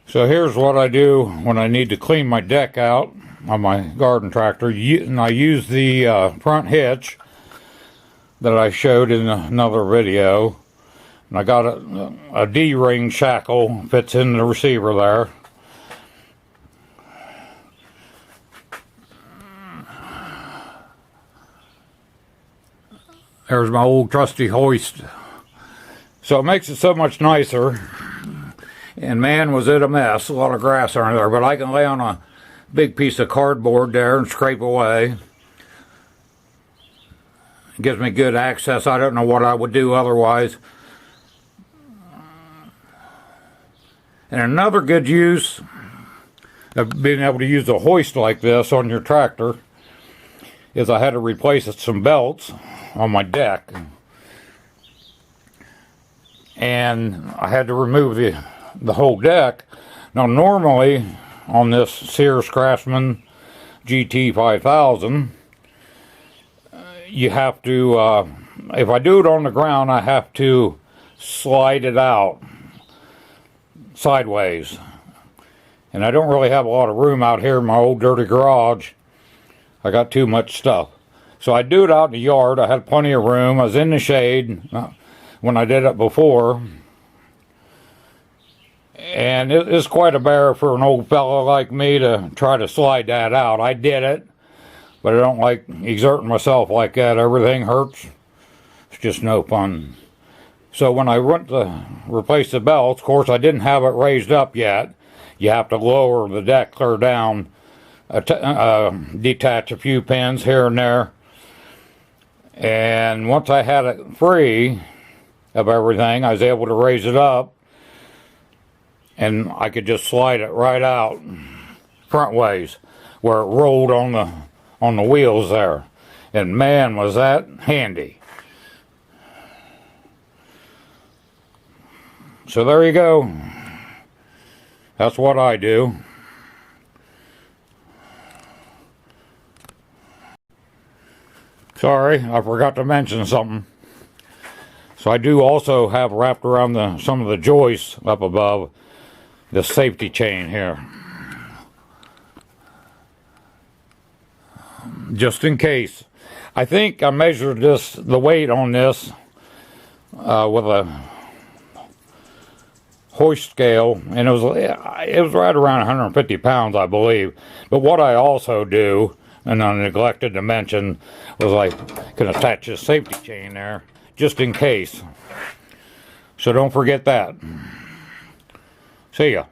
So here's what I do when I need to clean my deck out on my garden tractor. And I use the front hitch that I showed in another video. And I got a D-ring shackle, fits in the receiver there. There's my old trusty hoist. So it makes it so much nicer. And man, was it a mess. A lot of grass under there. But I can lay on a big piece of cardboard there and scrape away. It gives me good access. I don't know what I would do otherwise. And another good use of being able to use a hoist like this on your tractor is I had to replace some belts on my deck. And I had to remove the whole deck. Now normally on this Sears Craftsman GT 5000 you have to if I do it on the ground I have to slide it out sideways, and I don't really have a lot of room out here in my old dirty garage. I got too much stuff, so I do it out in the yard. I had plenty of room. I was in the shade when I did it before. And it's quite a bear for an old fellow like me to try to slide that out. I did it, but I don't like exerting myself like that. Everything hurts. It's just no fun. So when I went to replace the belts, of course I didn't have it raised up yet. You have to lower the deck clear down, detach a few pins here and there. And once I had it free of everything, I was able to raise it up. And I could just slide it right out front ways where it rolled on the wheels there. And man, was that handy. So there you go. That's what I do. Sorry, I forgot to mention something. So I do also have wrapped around some of the joists up above the safety chain here, just in case. I think I measured the weight on this with a hoist scale, and it was right around 150 pounds, I believe. But what I also do, and I neglected to mention, was I can attach this safety chain there just in case. So don't forget that. See ya.